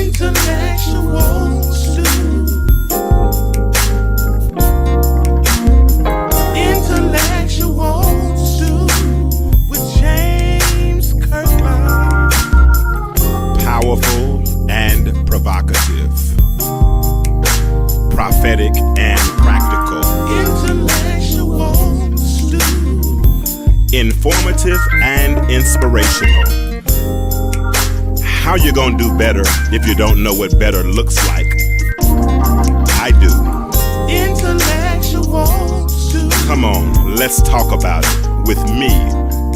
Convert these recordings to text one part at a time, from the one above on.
Intellectual stew. Intellectual stew with James Kirkland. Powerful and provocative, prophetic and practical, Intellectual stew. informative and inspirational. How you gonna do better if you don't know what better looks like? I do. Intellectual stew. Come on, let's talk about it with me,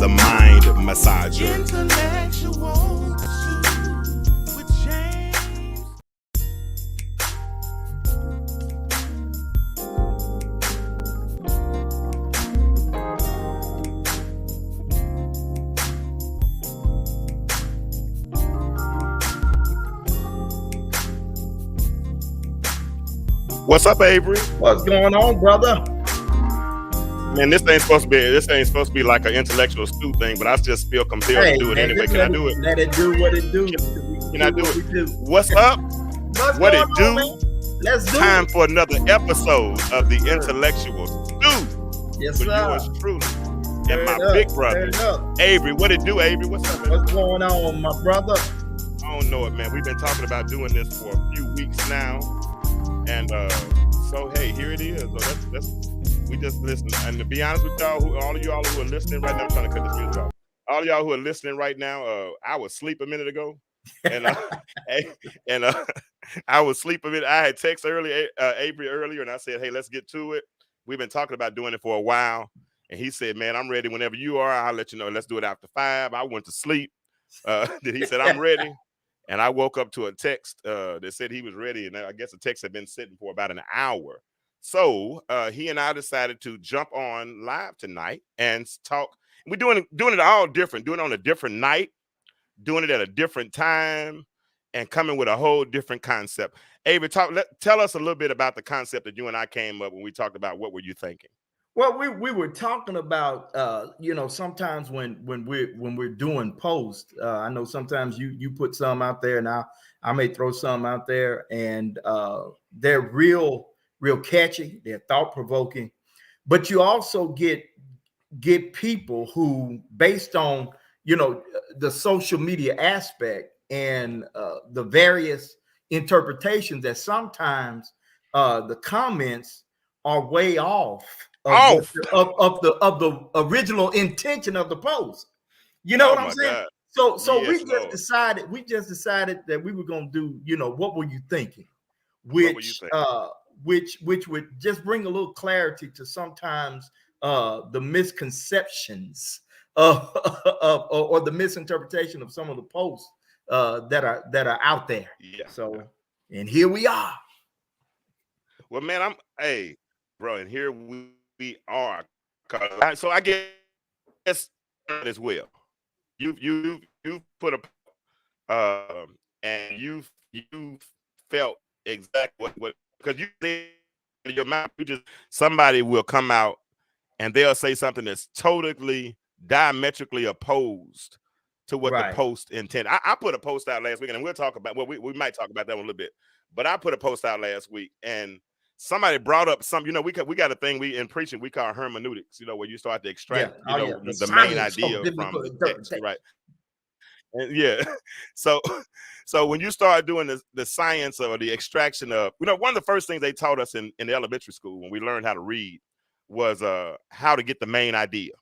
the mind massager. Intellectual stew with James. What's up, Avery? What's going on, brother? Man, this ain't supposed to be like an intellectual stew thing, but I just feel compelled to do it anyway. Can I do it? Let it do what it do. Can I do it? What's up? What it do? Man? Let's do Time it. for another episode of the Intellectual Stew. Yes, With sir. yours truly and Turn my it up, big brother, turn it up. Avery. What it do, Avery? What's up, man? What's going on, my brother? I don't know it, man. We've been talking about doing this for a few weeks now, and so hey, here it is. So that's we just listen. And to be honest with y'all, all of y'all who are listening right now, I'm trying to cut this music off. All of y'all who are listening right now, I was asleep a minute ago, and I was asleep a minute. I had text Avery earlier, and I said, hey, let's get to it. We've been talking about doing it for a while, and he said, man, I'm ready whenever you are. I'll let you know. Let's do it after 5. I went to sleep. Then he said, I'm ready. And I woke up to a text that said he was ready. And I guess the text had been sitting for about an hour. So he and I decided to jump on live tonight and talk. We're doing it all different, doing it on a different night, doing it at a different time, and coming with a whole different concept. Avery, tell us a little bit about the concept that you and I came up when we talked about what were you thinking? Well, we were talking about sometimes when we're doing posts, I know sometimes you put some out there, and I may throw some out there, and they're real catchy, they're thought provoking, but you also get people who, based on the social media aspect and the various interpretations, that sometimes the comments are way off of the original intention of the post. You know what I'm saying? God. So yes, we just decided that we were going to do, what were you thinking? Which would just bring a little clarity to sometimes the misconceptions or the misinterpretation of some of the posts that are out there. Yeah. So, and here we are. Well, man, bro, and here we are. So I guess as well. You put and you felt exactly what because you in your mouth, somebody will come out and they'll say something that's totally diametrically opposed to what the post intended. I put a post out last week, and we'll talk about we might talk about that one a little bit. But I put a post out last week, and somebody brought up some. We got a thing we in preaching we call hermeneutics. Where you start to extract the main idea from the text, right? And so when you start doing the science or the extraction of, one of the first things they taught us in the elementary school when we learned how to read was how to get the main idea.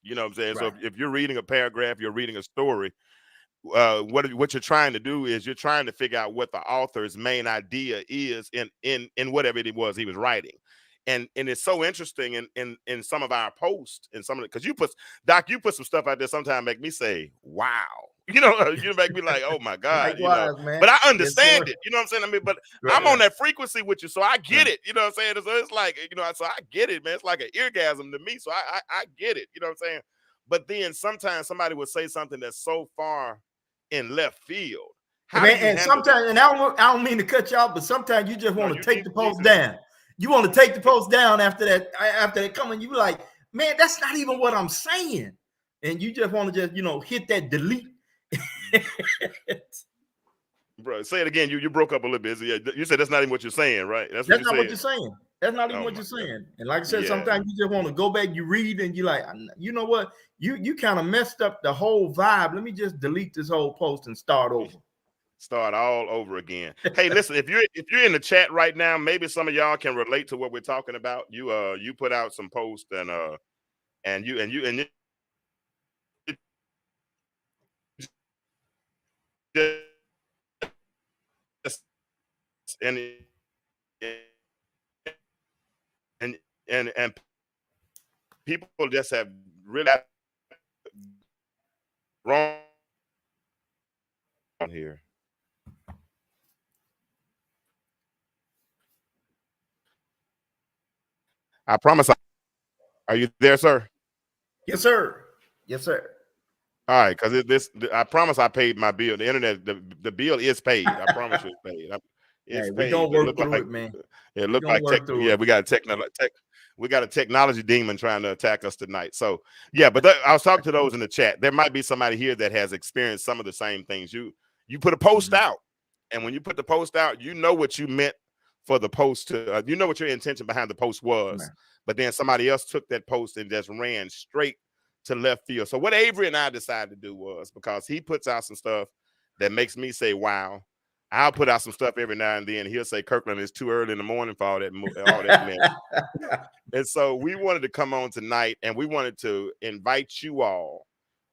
You know what I'm saying? Right. So if you're reading a paragraph, you're reading a story, what you're trying to do is you're trying to figure out what the author's main idea is in whatever it was he was writing. And it's so interesting in some of our posts and some of it, because you put some stuff out there sometimes make me say, wow. You make me like, oh my God. Likewise, man. But I understand it. You know what I'm saying? I mean, but I'm on that frequency with you, so I get it. You know what I'm saying? So it's like, so I get it, man. It's like an eargasm to me. So I get it. You know what I'm saying? But then sometimes somebody will say something that's so far in left field. And sometimes, and I don't mean to cut you off, but sometimes you just want to take the post down. You want to take the post down after that coming. You be like, man, that's not even what I'm saying. And you just want to hit that delete. bro, say it again. You broke up a little bit. You said that's not even what you're saying, right? That's what That's you not what said. you're saying. That's not even Oh what my you're God. saying. And like I said, Yeah. sometimes you just want to go back, you read, and you're like, you know what? You kind of messed up the whole vibe. Let me just delete this whole post and start over. Start all over again. Hey, listen, if you're in the chat right now, maybe some of y'all can relate to what we're talking about. You put out some posts and you just and and and people just have really wrong here. I promise. Are you there, sir? Yes, sir. Yes, sir. All right, because I promise I paid my bill. The internet, the bill is paid. I promise you it's paid. It's Hey, we're paid, gonna but work through it, man. it We're looked gonna like work through yeah, it. we got a technology demon trying to attack us tonight. So yeah, but I was talking to those in the chat. There might be somebody here that has experienced some of the same things. You put a post out, and when you put the post out, you know what you meant for the post to. You know what your intention behind the post was, Man. but then somebody else took that post and just ran straight to left field. So what Avery and I decided to do was, because he puts out some stuff that makes me say, wow. I'll put out some stuff every now and then. He'll say, Kirkland, it's too early in the morning for all that mess. And so we wanted to come on tonight, and we wanted to invite you all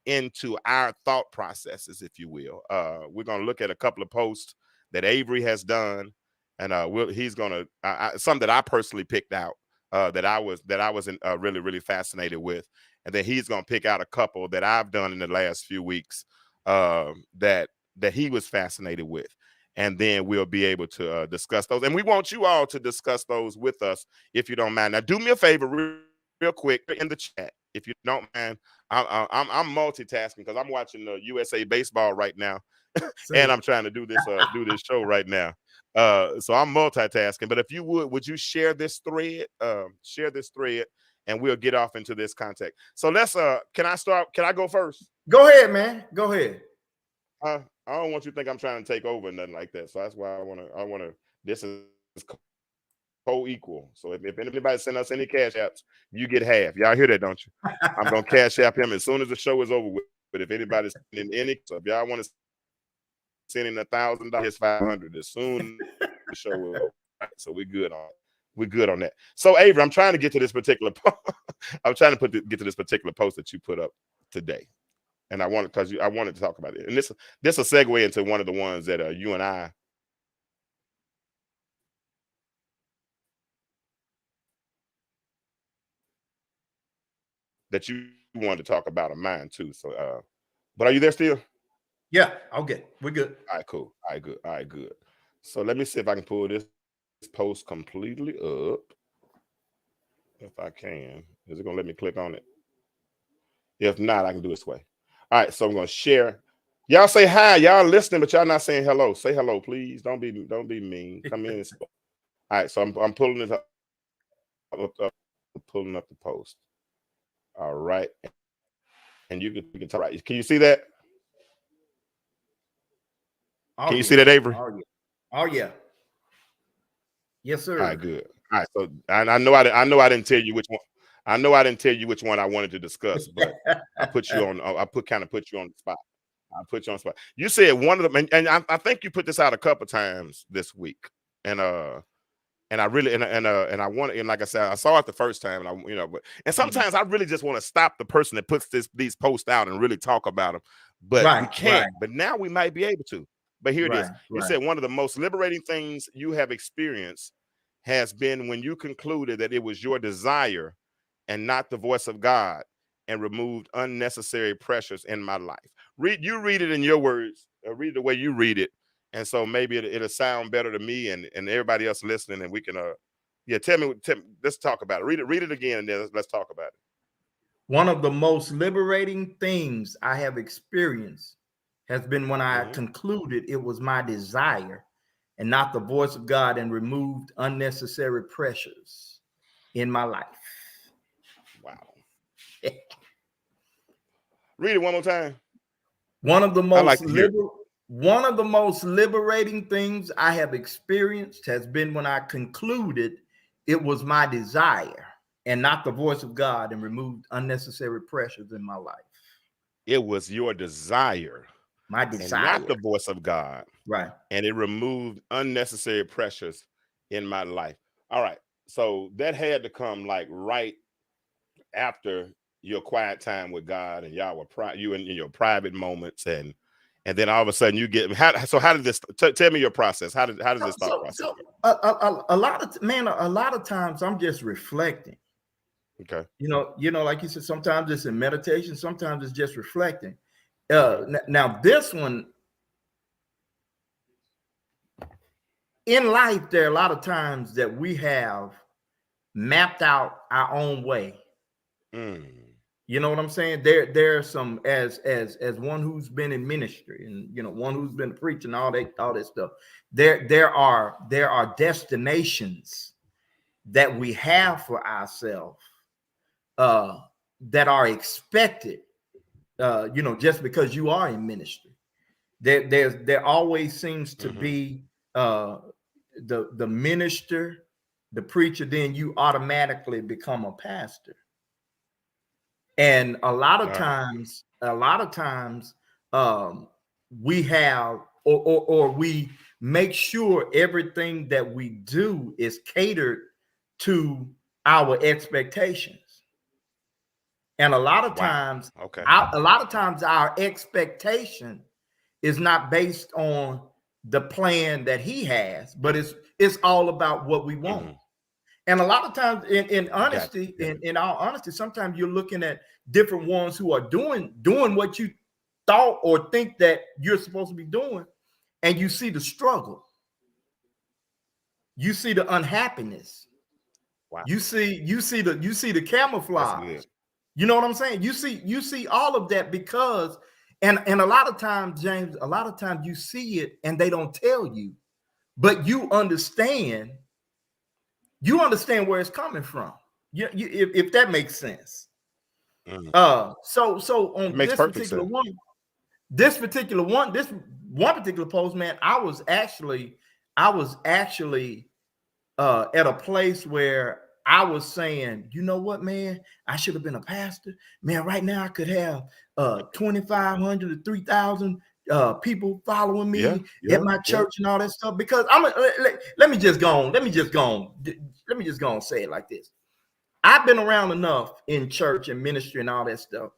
into our thought processes, if you will. We're going to look at a couple of posts that Avery has done, and he's going to some that I personally picked out that I was really, really fascinated with. And then he's going to pick out a couple that I've done in the last few weeks that he was fascinated with. And then we'll be able to discuss those. And we want you all to discuss those with us, if you don't mind. Now, do me a favor real quick in the chat, if you don't mind. I'm multitasking because I'm watching the USA baseball right now, and I'm trying to do this show right now. So I'm multitasking. But if you would you share this thread? And we'll get off into this context. So let's can I start? Can I go first? Go ahead, man. Go ahead. I don't want you to think I'm trying to take over and nothing like that. So that's why I wanna this is co-equal. So if anybody send us any cash apps, you get half. Y'all hear that, don't you? I'm gonna cash app him as soon as the show is over with. But if anybody's sending any, so if y'all want to send in $1,000, it's 500 as soon as the show is over. So we're good on that. So Avery, I'm trying to get to this particular get to this particular post that you put up today. And I wanted to talk about it. And this will segue into one of the ones that you and I that you wanted to talk about of mine too. So but are you there still? Yeah, okay. We're good. All right, cool. All right, good. So let me see if I can pull this post completely up. If I can. Is it gonna let me click on it? If not, I can do it this way. All right, so I'm gonna share. Y'all say hi. Y'all listening, but y'all not saying hello. Say hello, please. Don't be mean. Come in. All right, so I'm pulling it up. Pulling up the post. All right, and you can talk. Right. Can you see that? Can you see that, Avery? Oh yeah. Yes, sir. All right, good. All right, so I know I didn't tell you which one. I know I didn't tell you which one I wanted to discuss, but I put you on. I put you on the spot. I put you on the spot. You said one of them, and I think you put this out a couple times this week, and I really and I want, and like I said, I saw it the first time, and and sometimes I really just want to stop the person that puts these posts out and really talk about them, but we can't. But now we might be able to. But here it is. You said one of the most liberating things you have experienced has been when you concluded that it was your desire and not the voice of God, and removed unnecessary pressures in my life. Read it in your words, read it the way you read it. And so maybe it'll sound better to me and everybody else listening, and we can tell me, let's talk about it. Read it again, and then let's talk about it. One of the most liberating things I have experienced has been when I concluded it was my desire and not the voice of God, and removed unnecessary pressures in my life. Wow. Read it one more time. One of the most One of the most liberating things I have experienced has been when I concluded it was my desire and not the voice of God, and removed unnecessary pressures in my life. It was your desire My and desire. not the voice of God. Right. And it removed unnecessary pressures in my life. All right. So that had to come like right after your quiet time with God, and y'all were you in your private moments, and then all of a sudden you get how did this tell me your process? How does this thought process go? A lot of times I'm just reflecting. Okay. You know, like you said, sometimes it's in meditation, sometimes it's just reflecting. Now this one, in life, there are a lot of times that we have mapped out our own way. You know what I'm saying? There are some, as one who's been in ministry, and one who's been preaching, all that stuff. There are destinations that we have for ourselves that are expected. Just because you are in ministry, there always seems to be the minister, the preacher, then you automatically become a pastor. And a lot of times, we have or we make sure everything that we do is catered to our expectations. And a lot of times, our expectation is not based on the plan that he has, but it's all about what we want. And a lot of times, in honesty, in all honesty, sometimes you're looking at different ones who are doing what you thought or think that you're supposed to be doing, and you see the struggle, you see the unhappiness, you see the camouflage. You know what I'm saying? You see all of that because, and a lot of times, James, you see it and they don't tell you, but you understand. You understand where it's coming from. If that makes sense. So on this particular post, man, I was actually at a place where I was saying, you know what, man, I should have been a pastor. Man, right now I could have 2,500 to 3,000 people following me at my church and all that stuff. Because let me just go on and say it like this. I've been around enough in church and ministry and all that stuff.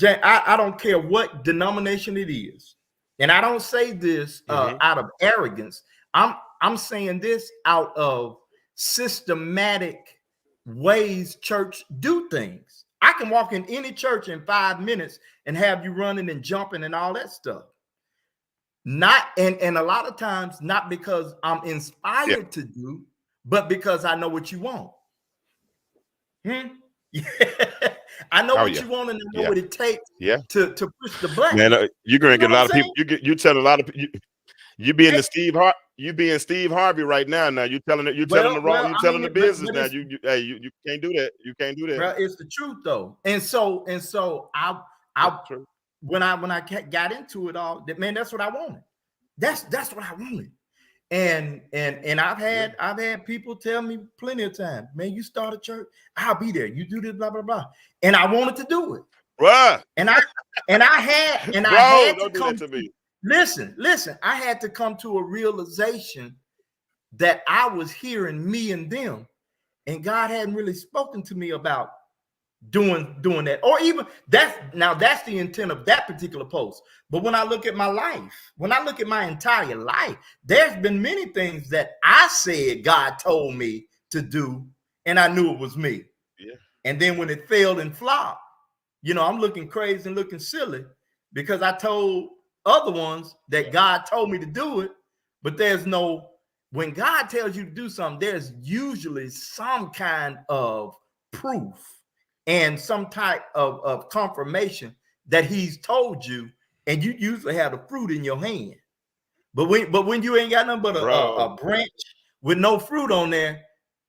I don't care what denomination it is, and I don't say this out of arrogance. I'm saying this out of systematic ways church do things. I can walk in any church in 5 minutes and have you running and jumping and all that stuff. Not and a lot of times not because I'm inspired to do, but because I know what you want. I know what you want, and I know what it takes to push the button. Man, you're gonna get a lot of people. You tell a lot of people. You being Steve Harvey right now. Now you're telling the business now. You can't do that. You can't do that. Bro, it's the truth though. And so when I got into it all, man, that's what I wanted. That's what I wanted. And I've had people tell me plenty of times, man, you start a church, I'll be there. You do this, blah blah blah. And I wanted to do it, bruh. And I had to come to me. Listen, I had to come to a realization that I was hearing me and them, and God hadn't really spoken to me about doing that, or even that's the intent of that particular post. But when I look at my life, when I look at my entire life, there's been many things that I said God told me to do, and I knew it was me. And then when it failed and flopped, I'm looking crazy and looking silly because I told other ones that God told me to do it. But when God tells you to do something, there's usually some kind of proof and some type of confirmation that he's told you, and you usually have the fruit in your hand. But when you ain't got nothing but a branch with no fruit on there,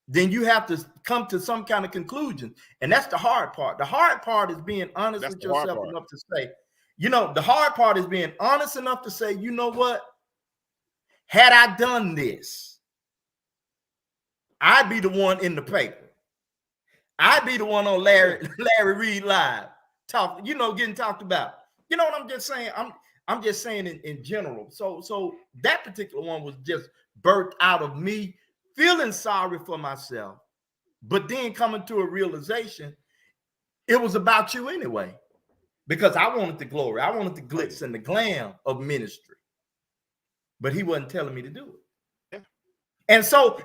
then you have to come to some kind of conclusion. And that's the hard part. The hard part is being honest with yourself enough to say, You know, the hard part is being honest enough to say, you know what? Had I done this, I'd be the one in the paper. I'd be the one on Larry Reed Live getting talked about. You know what I'm just saying? I'm just saying in general. So that particular one was just birthed out of me feeling sorry for myself, but then coming to a realization, it was about you anyway, because I wanted the glory. I wanted the glitz and the glam of ministry, but he wasn't telling me to do it. Yeah. And so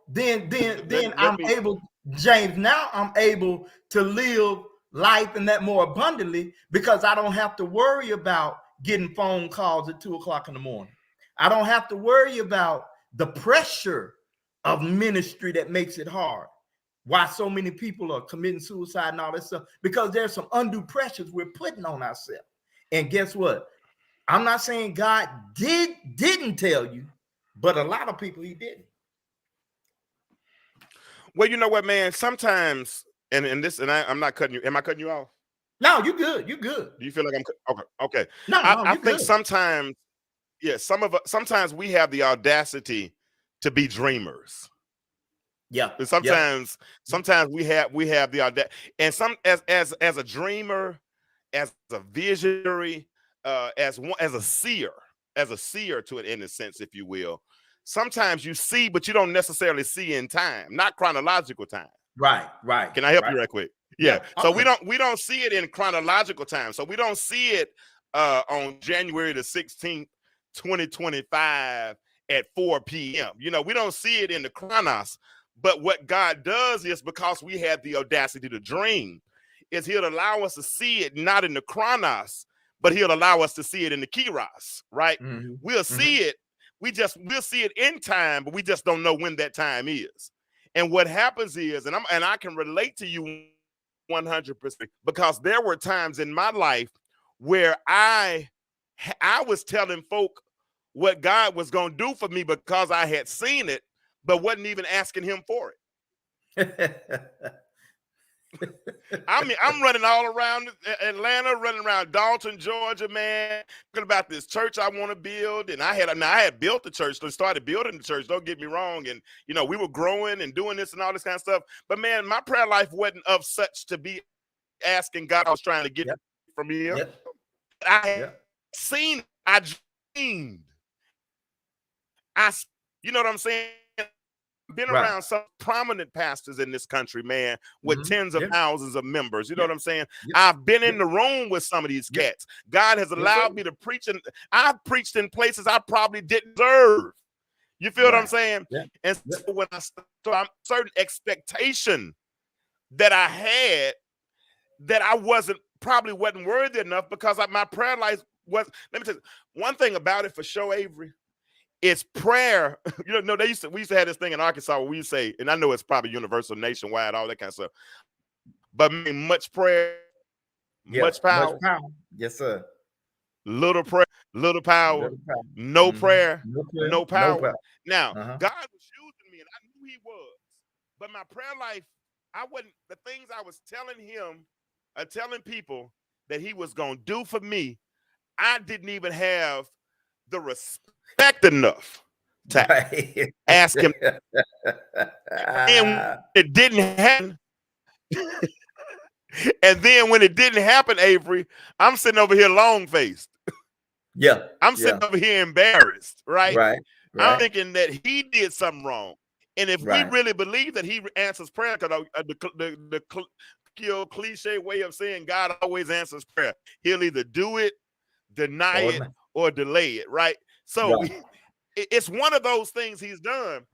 then I'm able, James, now I'm able to live life in that more abundantly, because I don't have to worry about getting phone calls at 2:00 in the morning. I don't have to worry about the pressure of ministry that makes it hard. Why so many people are committing suicide and all that stuff, because there's some undue pressures we're putting on ourselves. And guess what? I'm not saying God didn't tell you, but a lot of people he didn't. Well, you know what, man? Sometimes, and I'm not cutting you. Am I cutting you off? No, you good. You good. Do you feel like I'm okay? Okay. No, I you think good. sometimes, sometimes we have the audacity to be dreamers. Yeah. And sometimes we have the audacity, and as a dreamer, as a visionary, as a seer to it, in a sense, if you will. Sometimes you see, but you don't necessarily see in time, not chronological time. Right. Can I help you right quick? Yeah. So okay. we don't see it in chronological time. So we don't see it on January the 16th, 2025 at 4 p.m. You know, we don't see it in the chronos. But what God does is, because we have the audacity to dream, is he'll allow us to see it not in the chronos, but he'll allow us to see it in the kairos, right? Mm-hmm. We'll see it. We'll see it in time, but we just don't know when that time is. And what happens is, and I can relate to you 100%, because there were times in my life where I was telling folk what God was going to do for me because I had seen it, but wasn't even asking him for it. I mean, I'm running all around Atlanta, running around Dalton, Georgia, man, talking about this church I want to build. And I had built the church, so started building the church. Don't get me wrong. And, you know, we were growing and doing this and all this kind of stuff. But, man, my prayer life wasn't of such to be asking God I was trying to get from him. I had seen, I dreamed. You know what I'm saying? Been around some prominent pastors in this country, man, with tens of thousands of members. You know what I'm saying? I've been in the room with some of these cats. God has allowed me to preach, and I've preached in places I probably didn't deserve. You feel what I'm saying? And so when certain expectation that I had, that I probably wasn't worthy enough, because my prayer life was. Let me tell you one thing about it for sure, Avery. It's prayer. You know, we used to have this thing in Arkansas where we say, and I know it's probably universal, nationwide, all that kind of stuff, but much prayer, much power. Much power. Yes, sir. Little prayer, little power. No prayer, no power. No power. Now, God was using me, and I knew he was, but my prayer life, the things I was telling him, telling people that he was going to do for me, I didn't even have the respect enough to ask him. And it didn't happen. And then when it didn't happen, Avery, I'm sitting over here long-faced. I'm sitting over here embarrassed, right? I'm thinking that he did something wrong. And if we really believe that he answers prayer, because the cliche way of saying God always answers prayer, he'll either do it, deny it, or delay it, right? So it's one of those things he's done.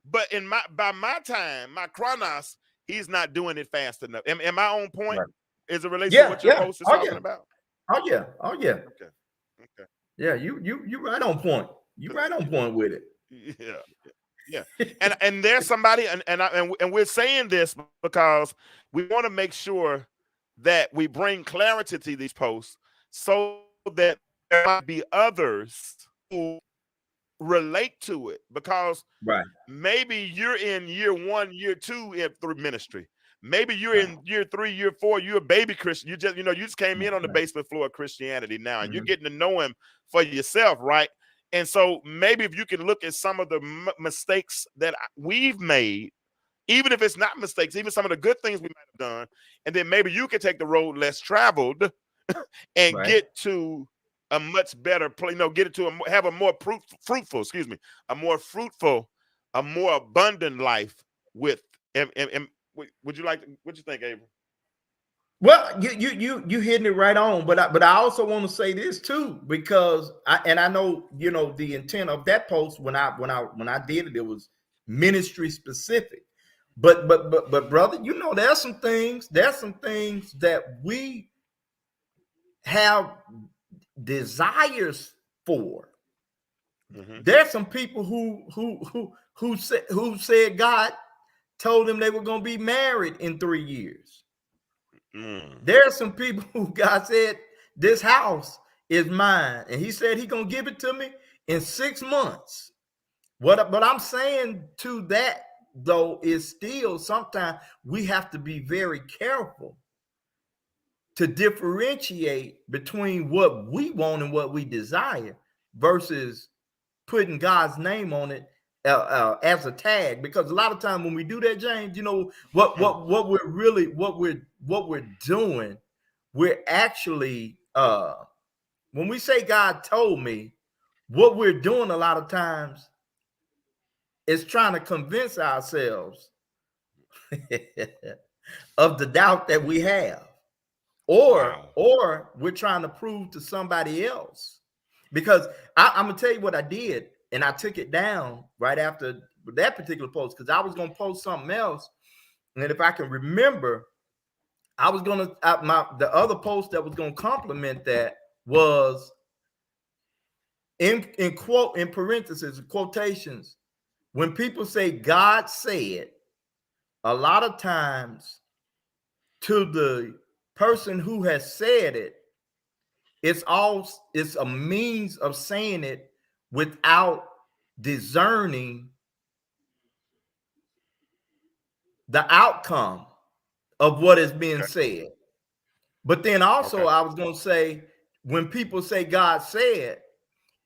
But by my time, my chronos, he's not doing it fast enough. Am I on point? Is it related to what your post is talking about? Oh yeah. Okay. Yeah, you right on point. You right on point with it. Yeah. And there's somebody, and we're saying this because we want to make sure that we bring clarity to these posts, so that there might be others who relate to it, because maybe you're in year 1, year 2 through ministry. Maybe you're in year 3, year 4, you're a baby Christian. You just came in on the basement floor of Christianity now, and you're getting to know him for yourself, right? And so maybe if you can look at some of the mistakes that we've made, even if it's not mistakes, even some of the good things we might have done, and then maybe you can take the road less traveled and get to a much better place, get it to have a more fruitful, a more fruitful, a more abundant life with. And would you like? What you think, Avery? Well, you hitting it right on, but I also want to say this too, because I know the intent of that post when I did it, it was ministry specific. But brother, there's some things that we have desires for. There's some people who said God told them they were going to be married in 3 years. There are some people who God said, this house is mine, and he said he's going to give it to me in 6 months. But I'm saying to that, though, is still sometimes we have to be very careful to differentiate between what we want and what we desire versus putting God's name on it as a tag. Because a lot of time when we do that, James, what we're doing, we're actually when we say God told me, what we're doing a lot of times is trying to convince ourselves of the doubt that we have, or we're trying to prove to somebody else. Because I'm gonna tell you what I did, and I took it down right after that particular post because I was gonna post something else, and if I can remember, I was gonna the other post that was gonna complement that was in parentheses, quotations. When people say God said, a lot of times to the person who has said it, it's a means of saying it without discerning the outcome of what is being said. But then also I was going to say, when people say God said,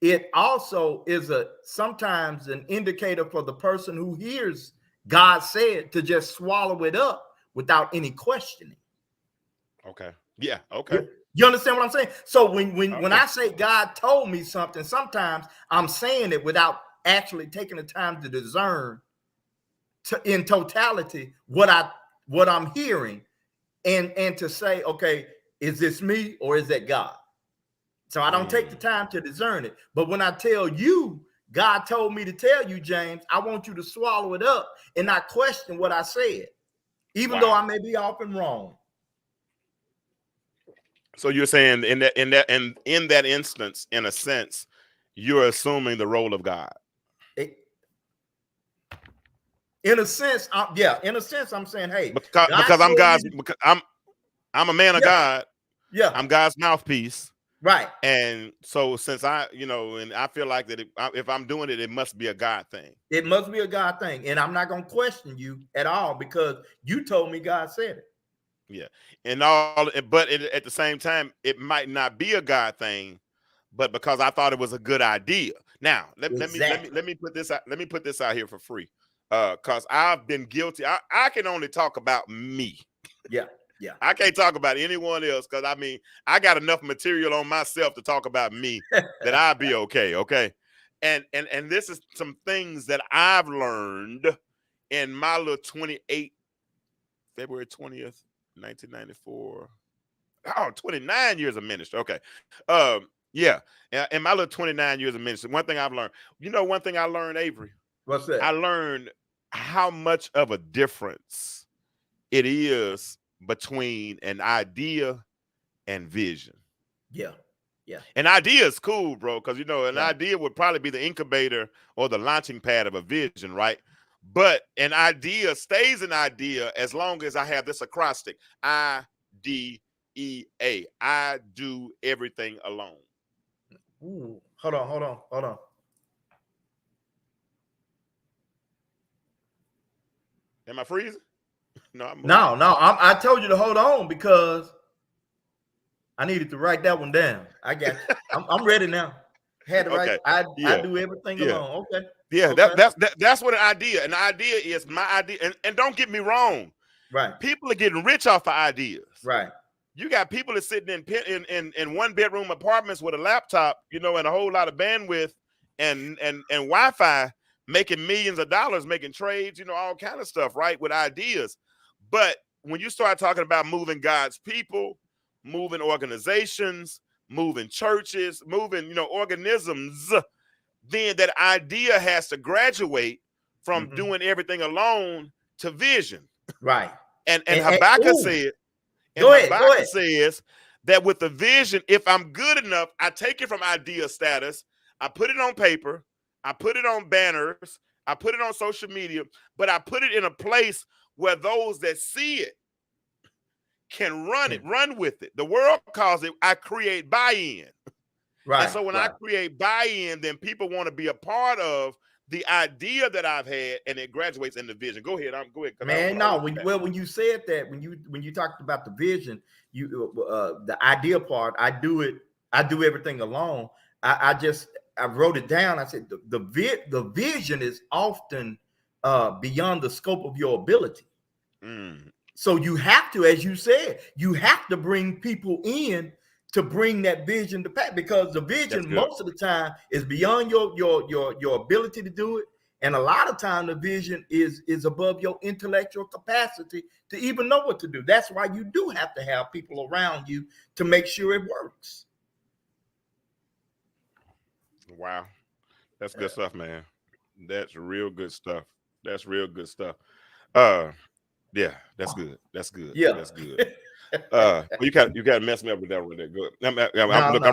it also is sometimes an indicator for the person who hears God said to just swallow it up without any questioning. Okay. Yeah. Okay. You understand what I'm saying? So when I say God told me something, sometimes I'm saying it without actually taking the time to discern in totality what I'm hearing, and to say, okay, is this me or is that God? So I don't take the time to discern it. But when I tell you, God told me to tell you, James, I want you to swallow it up and not question what I said, even though I may be often wrong. So you're saying in that instance, in a sense, you're assuming the role of God. In a sense, I'm saying, hey, because I'm God's, because I'm a man of God. Yeah, I'm God's mouthpiece. Right. And so since and I feel like that if I'm doing it, it must be a God thing. It must be a God thing. And I'm not going to question you at all because you told me God said it. Yeah. But at the same time, it might not be a God thing, but because I thought it was a good idea. Now, let me put this out here for free. Because I've been guilty. I can only talk about me. Yeah. Yeah. I can't talk about anyone else because I got enough material on myself to talk about me that I'd be okay. Okay. And this is some things that I've learned in my little February 20th, 1994. 29 years of ministry. Okay. Yeah. In my little 29 years of ministry, one thing I've learned, one thing I learned, Avery. What's that? I learned how much of a difference it is between an idea and vision. Yeah. Yeah. An idea is cool, bro, because an idea would probably be the incubator or the launching pad of a vision, right? But an idea stays an idea as long as I have this acrostic: IDEA. I do everything alone. Ooh, hold on. Am I freezing? No, I'm moving. No, I told you to hold on because I needed to write that one down. I got you. I'm ready now. Had to write. Okay. I Yeah. do everything Yeah. alone. Okay. Yeah. Okay. That's what an idea. An idea is my idea. And don't get me wrong. Right. People are getting rich off of ideas. Right. You got people that sitting in one bedroom apartments with a laptop, you know, and a whole lot of bandwidth and Wi-Fi, making millions of dollars, making trades, you know, all kind of stuff, right? With ideas. But when you start talking about moving God's people, moving organizations, moving churches, moving, you know, organisms, then that idea has to graduate from doing everything alone to vision. Right. And Habakkuk said, and Habakkuk says that with the vision, if I'm good enough, I take it from idea status, I put it on paper, I put it on banners, I put it on social media, but I put it in a place where those that see it can run with it. The world calls it, I create buy-in. Right. And so when I create buy-in, then people want to be a part of the idea that I've had, and it graduates into vision. Go ahead. Go ahead. Man, no. When you said that, when you talked about the vision, the idea part, I do everything alone. I wrote it down. I said the vision is often beyond the scope of your ability. So you have to, as you said, you have to bring people in to bring that vision to pass, because the vision most of the time is beyond your ability to do it, and a lot of time the vision is above your intellectual capacity to even know what to do. That's why you do have to have people around you to make sure it works. Wow, that's good stuff, man. That's real good stuff. That's real good stuff. Yeah, that's good. That's good. Yeah, that's good. You got to mess me up with that one. Good. I'm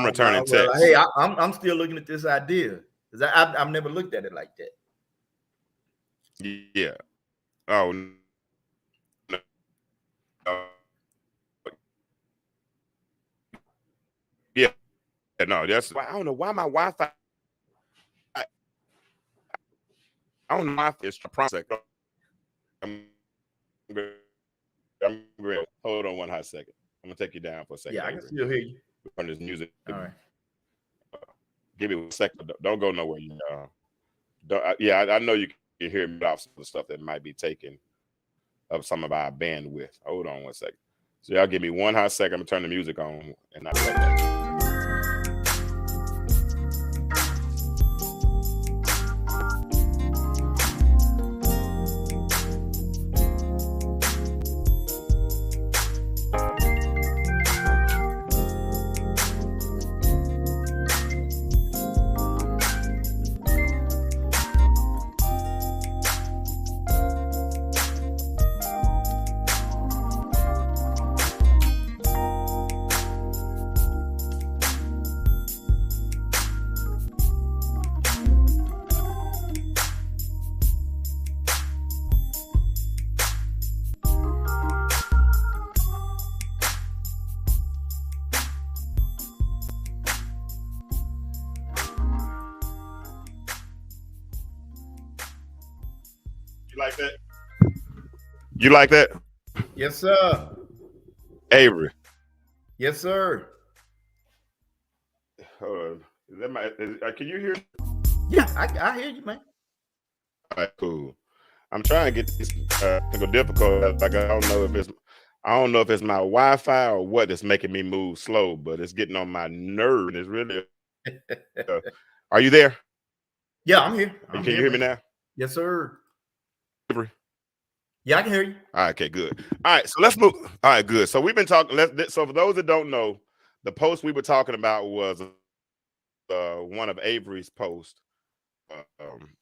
returning text. Well, hey, I'm still looking at this idea because I've never looked at it like that. Yeah. Oh no. Yeah. No, that's. I don't know why my Wi-Fi. I don't know why it's a process. I'm great. Hold on one hot second. I'm gonna take you down for a second. Yeah, I can still hear you. On this music. All right. Give me a second. Don't go nowhere. You know. I know you can hear me off some of the stuff that might be taking up some of our bandwidth. Hold on one second. So y'all give me one hot second. I'm gonna turn the music on and I play that. Like that? You like that? Yes, sir. Avery. Yes, sir. Hold on. Is that my? Can you hear? Yeah, I hear you, man. All right, cool. I'm trying to get this technical difficult. Like I don't know if it's my Wi-Fi or what that's making me move slow, but it's getting on my nerve. It's really. Are you there? Yeah, I'm here. Can you hear me now? Yes, sir. Avery? Yeah, I can hear you. All right, okay, good. All right, so let's move. All right, good. So we've been talking. So for those that don't know, the post we were talking about was one of Avery's posts.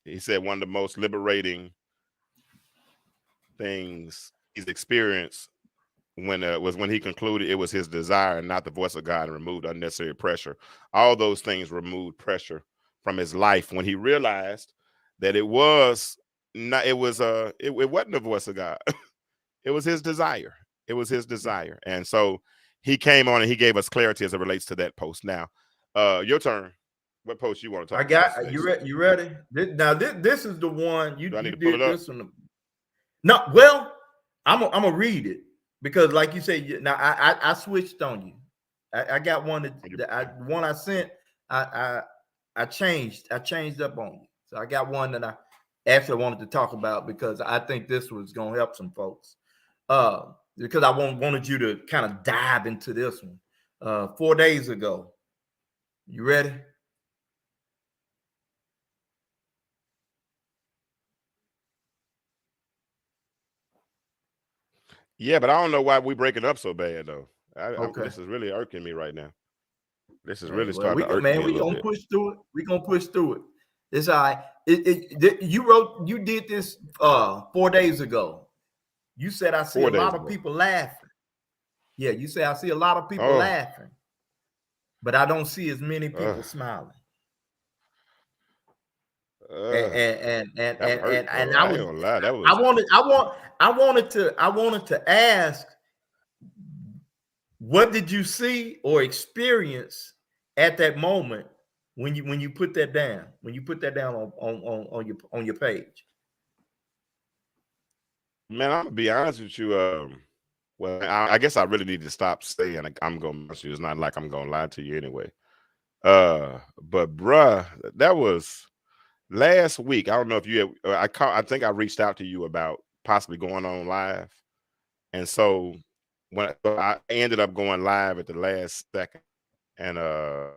He said one of the most liberating things he's experienced was when he concluded it was his desire and not the voice of God, and removed unnecessary pressure. All those things removed pressure from his life when he realized that it wasn't the voice of God. It was his desire. It was his desire. And so he came on and he gave us clarity as it relates to that post. Now, your turn. What post you want to talk about? I got you ready? Now this is the one you Do I need did to pull it up? this one. No, well, I'm gonna read it because, like you say, now I switched on you. I got one one I sent. I I changed up on you. So I got one that I actually wanted to talk about because I think this was gonna help some folks. Because I wanted you to kind of dive into this one. 4 days ago. You ready? Yeah, but I don't know why we breaking up so bad though. Okay. This is really irking me right now. This is Hey, really well, starting to irk me a we little gonna bit. push through it. We gonna push through it. It's all right. You did this 4 days ago. You said I see a 4 days lot of ago. people laughing. Yeah, you say I see a lot of people Oh, laughing, but I don't see as many uh, people smiling. uh, that hurt And though. I ain't gonna lie. That I was, wanted I wanted to ask, what did you see or experience at that moment when you put that down? When you put that down on your page? man. I'm gonna be honest with you. Well, I guess I really need to stop saying I'm gonna mess you. It's not like I'm gonna lie to you anyway. But bruh, that was last week. I don't know if you. I think I reached out to you about possibly going on live, and so so I ended up going live at the last second, and I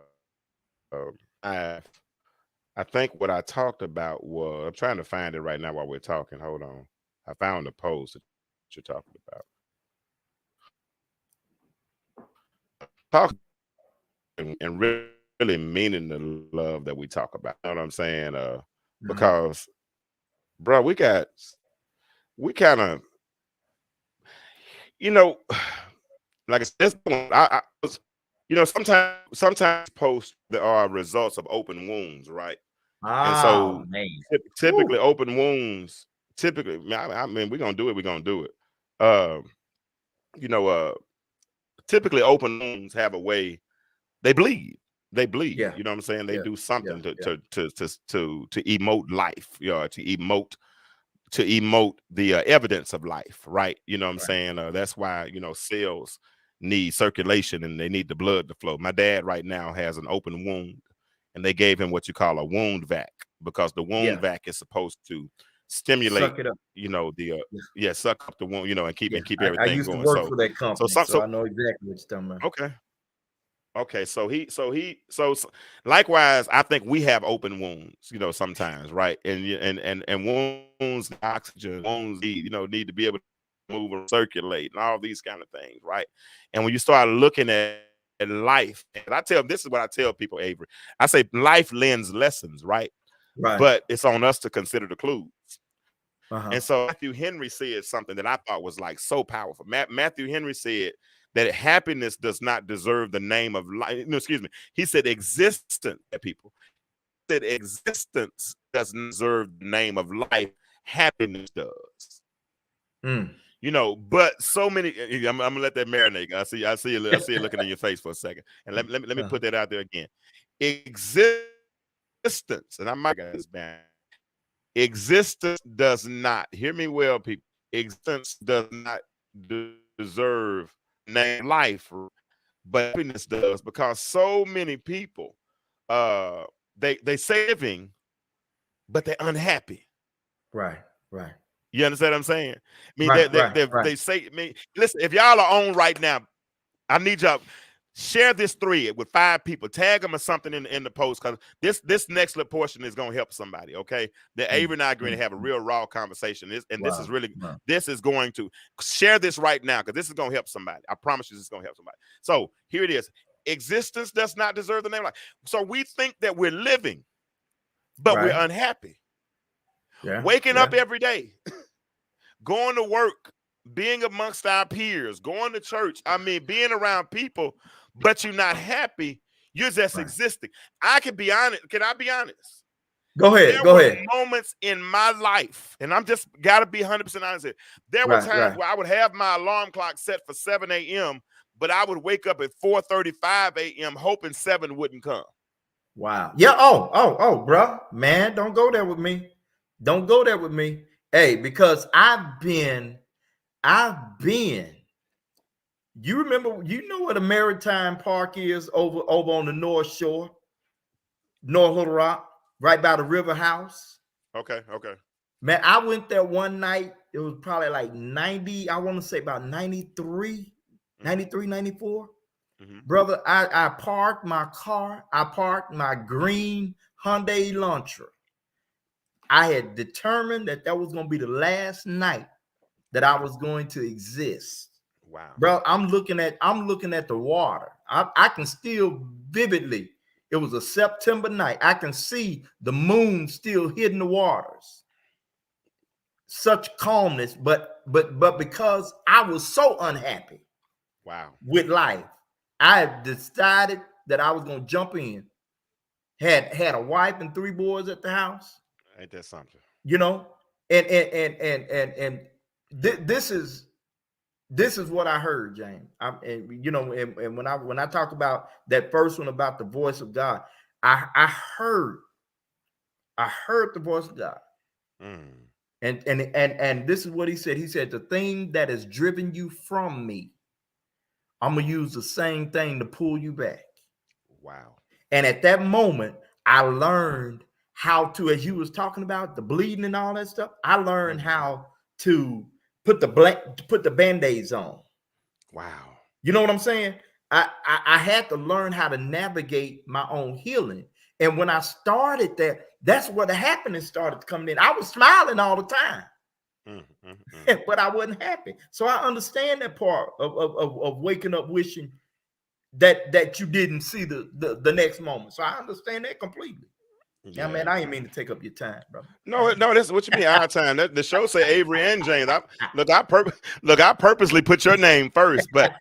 I think what I talked about was I'm trying to find it right now while we're talking. Hold on, I found the post that you're talking about. Talk and really meaning the love that we talk about. You know what I'm saying? Mhm. Because, bro, we kind of, you know, like I said, I was, sometimes posts there are results of open wounds, right? And Oh so man. typically Woo. open wounds, typically, I mean, we're gonna do it, we're gonna do it. Um, you know, typically open wounds have a way they bleed. They bleed. Yeah, You know what I'm saying? They yeah, do yeah, something yeah. to emote life. You know, to emote the evidence of life, right? You know what I'm Right. saying? That's why cells need circulation and they need the blood to flow. My dad right now has an open wound, and they gave him what you call a wound vac because the wound Yeah. vac is supposed to stimulate, Suck it up. the Yeah. yeah, suck up the wound, Yeah. and keep I everything used to going. work So for that so company, some so so I know exactly what you're talking about. okay. Okay, so likewise, I think we have open wounds, sometimes, right? And wounds need oxygen, wounds need to be able to move and circulate and all these kind of things, right? And when you start looking at life, and this is what I tell people, Avery. I say life lends lessons, right? Right. But it's on us to consider the clues. Uh-huh. And so Matthew Henry said something that I thought was like so powerful. Matthew Henry said that happiness does not deserve the name of life. No, excuse me. He said existence, people. He said existence doesn't deserve the name of life. Happiness does. Mm. But so many. I'm gonna let that marinate. I see it looking in your face for a second, and let me Uh-huh. put that out there again. Existence, and I might get this back. Existence does not, hear me well, people. Existence does not deserve name life, but happiness does, because so many people they say living, but they're unhappy. Right. Right. You understand what I'm saying? I mean, Right. Right. Right. they say, I mean, listen, if y'all are on right now, I need y'all share this thread with 5 people. Tag them or something in the post, because this next little portion is gonna help somebody. Okay, the Mm, Avery and I are going mm, to have a mm. real raw conversation. This is Wow. really Wow. this is going to share this right now, because this is gonna help somebody. I promise you, this is gonna help somebody. So here it is. Existence does not deserve the name of life. So we think that we're living, but we're Right. unhappy. Yeah. Waking Yeah. up every day, going to work, being amongst our peers, going to church. I mean, being around people, but you're not happy. You're just Right. existing. I can be honest. Can I be honest? Go There ahead. Go were ahead. moments in my life, and I'm just got to be 100% honest here. There were Right. times Right. where I would have my alarm clock set for 7 a.m., but I would wake up at 4:35 a.m. hoping 7 wouldn't come. Wow. Yeah. Oh, bro. Man, don't go there with me. Don't go there with me. Hey, because I've been I've been. You remember? You know what a Maritime Park is over on the North Shore, North Little Rock, right by the River House. Okay. Man, I went there one night. It was probably like 90. I want to say about 93, 93, 94. Mm-hmm. Brother, I parked my car. I parked my green Hyundai Elantra. I had determined that was going to be the last night that I was going to exist. Wow. Bro, I'm looking at the water. I can still vividly. It was a September night. I can see the moon still hitting the waters. Such calmness, but because I was so unhappy. Wow. With life, I decided that I was gonna jump in. Had a wife and 3 boys at the house. Ain't that something? You know, and this is what I heard, James. And when I talk about that first one about the voice of God, I heard the voice of God. And this is what he said. He said, the thing that has driven you from me, I'm gonna use the same thing to pull you back. Wow. And at that moment, I learned how to, as you was talking about the bleeding and all that stuff, I learned how to put the band-aids on. Wow. You know what I'm saying? I had to learn how to navigate my own healing. And when I started that, that's where the happiness started coming in. I was smiling all the time. But I wasn't happy. So I understand that part of waking up wishing that you didn't see the next moment. So I understand that completely. Yeah, man, I ain't mean to take up your time, bro. No, that's what you mean. Our time. The show say Avery and James. I purposely put your name first, but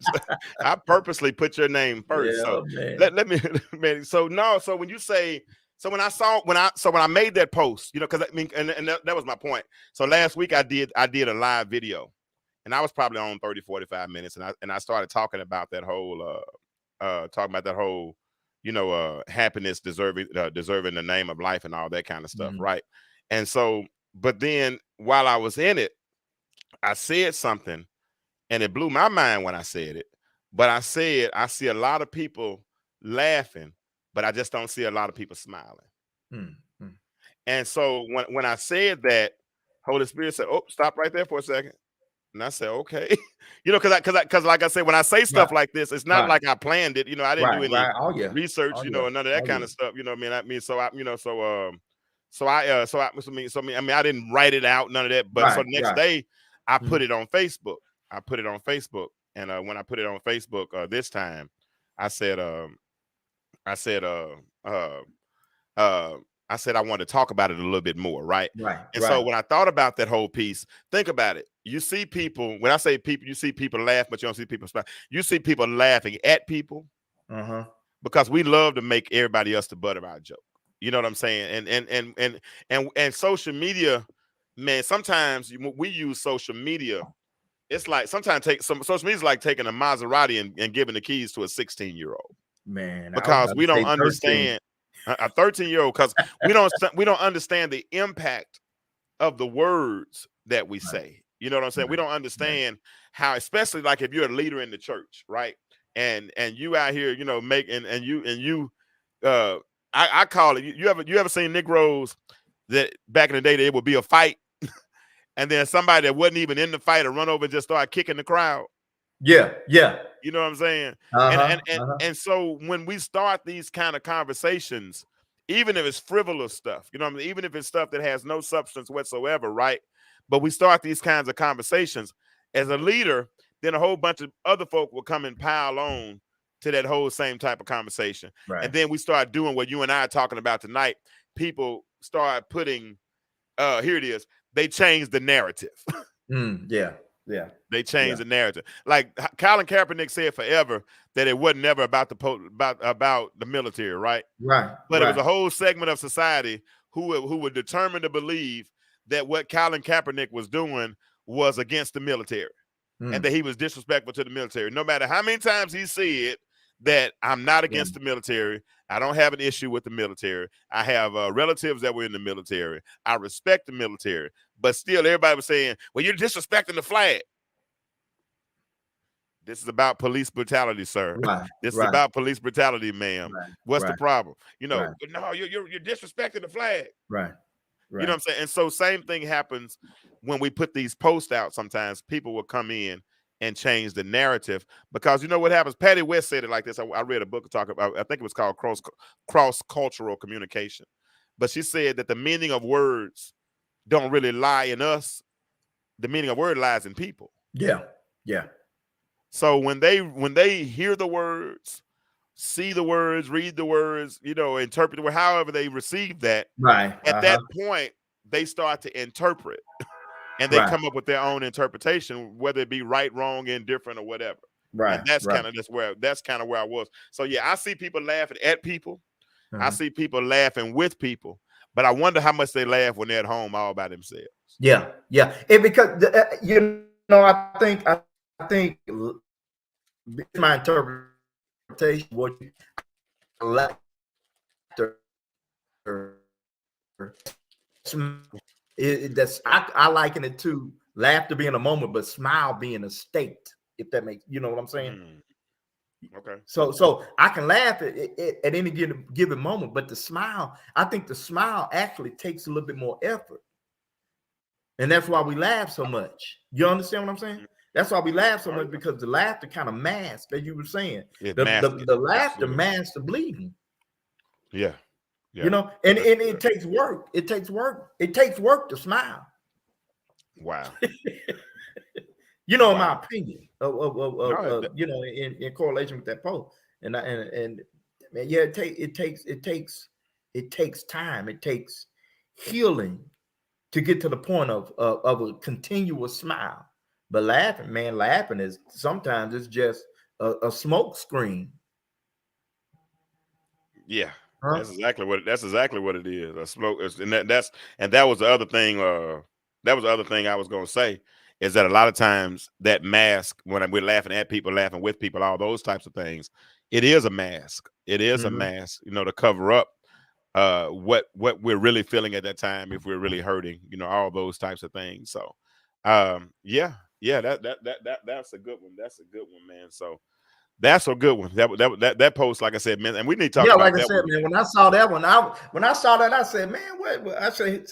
I purposely put your name first. Yeah, so man. let me, man. So no. So when you say, when I made that post, because I mean, and that was my point. So last week I did a live video, and I was probably on 30, 45 minutes, and I started talking about that whole happiness deserving the name of life and all that kind of stuff, right? And so, but then while I was in it, I said something, and it blew my mind when I said it. But I said, I see a lot of people laughing, but I just don't see a lot of people smiling. And so when I said that, Holy Spirit said, "Oh, stop right there for a second." And I said, okay, because like I said, when I say stuff like this, it's not like I planned it. I didn't do any research, and none of that kind of stuff. I mean, I didn't write it out, none of that. But so the next day, I put it on Facebook. And when I put it on Facebook this time, I said I wanted to talk about it a little bit more, right? So when I thought about that whole piece, think about it. You see people, when I say people, you see people laugh, but you don't see people smile. You see people laughing at people because we love to make everybody else the butt of our joke. You know what I'm saying? And social media, man, sometimes we use social media. It's like sometimes social media is like taking a Maserati and giving the keys to a 16-year-old. Man, because we don't understand. A 13-year-old, because we don't understand the impact of the words that we say. You know what I'm saying? We don't understand how, especially like if you're a leader in the church, right? And you out here, I call it. You ever seen Negroes that back in the day there would be a fight, and then somebody that wasn't even in the fight would run over and just start kicking the crowd? Yeah. You know what I'm saying? And so when we start these kind of conversations, even if it's frivolous stuff, even if it's stuff that has no substance whatsoever, right? But we start these kinds of conversations as a leader, then a whole bunch of other folk will come and pile on to that whole same type of conversation. Right. And then we start doing what you and I are talking about tonight. People start putting, here it is, they change the narrative. Yeah. They changed the narrative. Like Colin Kaepernick said forever that it wasn't never about the military, right? Right. But it was a whole segment of society who were determined to believe that what Colin Kaepernick was doing was against the military and that he was disrespectful to the military. No matter how many times he said that I'm not against the military, I don't have an issue with the military. I have relatives that were in the military. I respect the military. But still, everybody was saying, well, you're disrespecting the flag. This is about police brutality, sir. Right, This is right, about police brutality, ma'am. right, What's the right, problem? right, But no, you're disrespecting the flag. right, You know what right. I'm saying? And so same thing happens when we put these posts out. Sometimes people will come in and change the narrative because you know what happens. Patty West said it like this. I read a book talking about. I think it was called cross cultural communication, but she said that the meaning of words don't really lie in us. The meaning of word lies in people. Yeah, yeah, So when they hear the words, see the words, read the words, interpret the word, however they receive that, right. at that point they start to interpret and they Right, come up with their own interpretation, whether it be right, wrong, indifferent, or whatever. right, And that's right. kind of where I was. So yeah, I see people laughing at people. I Uh-huh. see people laughing with people, but I wonder how much they laugh when they're at home all by themselves. Yeah, yeah. And because I think it's my interpretation. What you laughter, I liken it to laughter being a moment, but smile being a state. If that makes what I'm saying. Okay. So I can laugh at any given moment, but I think the smile actually takes a little bit more effort. And that's why we laugh so much. You understand what I'm saying? That's why we laugh so much, because the laughter kind of masks, as you were saying. It The, masks the, it. the laughter Absolutely. masks the bleeding. Yeah. And it takes work. It takes work. It takes work to smile. Wow. In Wow. my opinion, No, in correlation with that post. And man, yeah, it takes time. It takes healing to get to the point of a continuous smile. But laughing is sometimes it's just a smoke screen. Yeah, Huh? that's exactly what it is. A smoke, and that was the other thing. That was the other thing I was going to say, is that a lot of times that mask, when we're laughing at people, laughing with people, all those types of things, it is a mask. It is a mask, to cover up what we're really feeling at that time, if we're really hurting, all those types of things. So, yeah, that's a good one. That's a good one, man. So. That's a good one. That post, like I said, man, and we need to talk about Like that I said, one. man, when I saw that one, I said, man, what? I said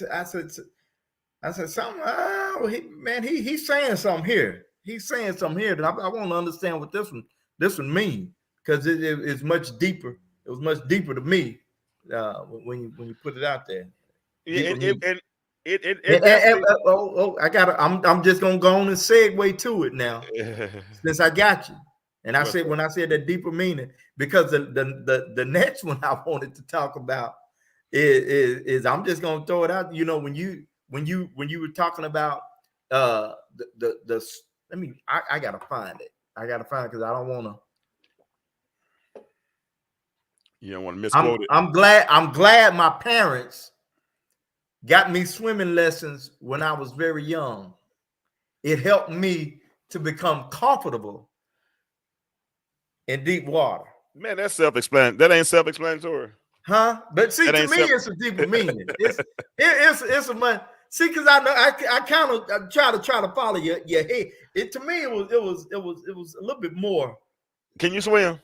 something. Oh, he's saying something here. He's saying something here that I want to understand what this one means, because it's much deeper. It was much deeper to me when you put it out there. Yeah, Deeper it definitely. I'm just gonna go on and segue to it now, since I got you. And I said, when I said that deeper meaning, because the next one I wanted to talk about is I'm just gonna throw it out. When you were talking about the I gotta find it. Because I don't want to. You don't want to misquote it. I'm glad my parents got me swimming lessons when I was very young. It helped me to become comfortable in deep water. Man, that's self-explanatory. That ain't self-explanatory. Huh? But see, to me, it's a deeper meaning. It's a much. See, because I know I kind of try to follow your head. To me, it was a little bit more. Can you swim?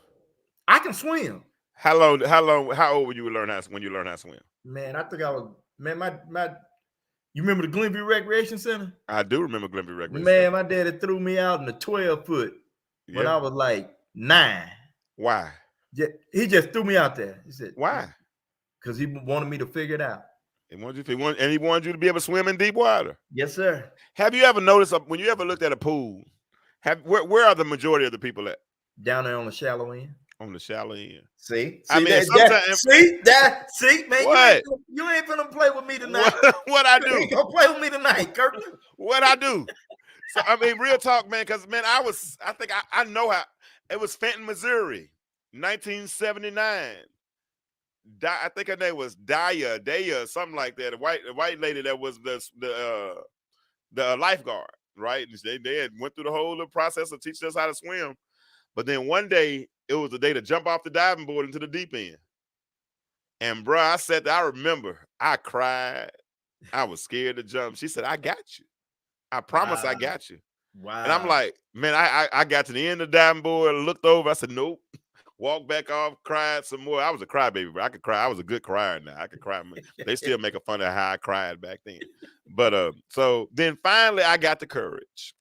I can swim. How old were you when you learned how to swim? Man, I think I was you remember the Glenview Recreation Center? I do remember Glenview Recreation Man, Center. my daddy threw me out in the 12-foot when I was like 9. Why? He just threw me out there. He said, why? Because he wanted me to figure it out. He wanted you to be able to swim in deep water. Yes, sir. Have you ever noticed, when you ever looked at a pool, where are the majority of the people at? Down there on the shallow end. On the shallow end. See, I mean, man. What? You ain't gonna play with me tonight. What I do? You ain't gonna play with me tonight, Kirk. What I do? So I mean, real talk, man. Because man, I think I know how. It was Fenton, Missouri, 1979. I think her name was Daya, something like that. A white lady that was the lifeguard, right? They had went through the whole process of teaching us how to swim. But then one day, it was the day to jump off the diving board into the deep end. And bro, I remember, I cried. I was scared to jump. She said, I got you. I promise I got you. Wow. And I'm like, man, I got to the end of the diving board, looked over, I said, nope. Walked back off, cried some more. I was a crybaby, bro. I could cry. I was a good crier now. I could cry. They still make a fun of how I cried back then. But so then finally I got the courage.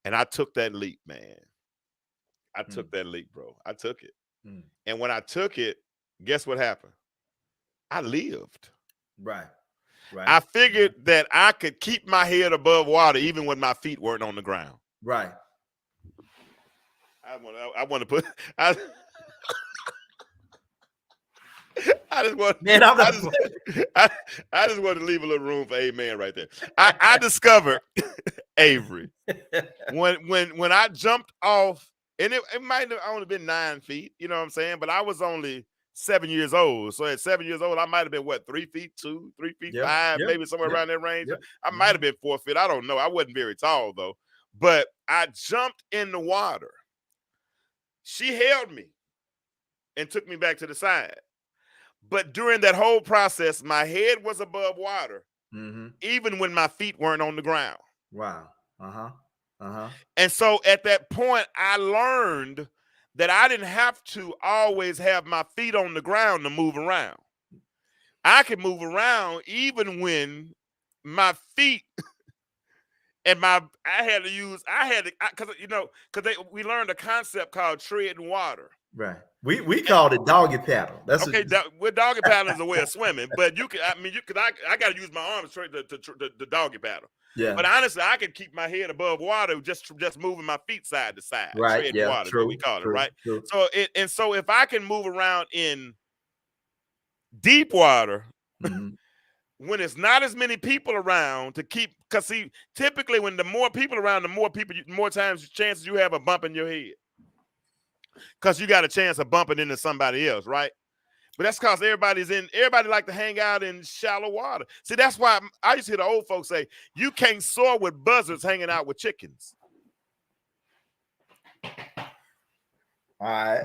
And I took that leap, man. I took that leap, bro. I took it. And when I took it, guess what happened? I lived. Right. I figured that I could keep my head above water even when my feet weren't on the ground. Right. I want to put I just want Man, I just want to leave a little room for amen right there. I discovered Avery when I jumped off, and it might have only been 9 feet, you know what I'm saying? But I was only 7 years old. So at 7 years old, I might have been 3 feet 2, 3 feet 5, maybe somewhere around that range. I might have been 4 feet. I don't know. I wasn't very tall though. But I jumped in the water. She held me and took me back to the side. But during that whole process, my head was above water, even when my feet weren't on the ground. Wow. And so at that point, I learned that I didn't have to always have my feet on the ground to move around. I could move around even when my feet and we learned a concept called treading water. Right. We called it doggy paddle. That's okay. With doggy paddle is a way of swimming, but I got to use my arms to the doggy paddle. Yeah. But honestly, I can keep my head above water just moving my feet side to side. Right. Treading water, True, is what we call it, right? True. So if I can move around in deep water, when it's not as many people around to keep, because see, typically when the more people around, the more chances you have of bumping your head. Because you got a chance of bumping into somebody else, right? But that's because everybody like to hang out in shallow water. See, that's why I used to hear the old folks say, you can't soar with buzzards hanging out with chickens. All right.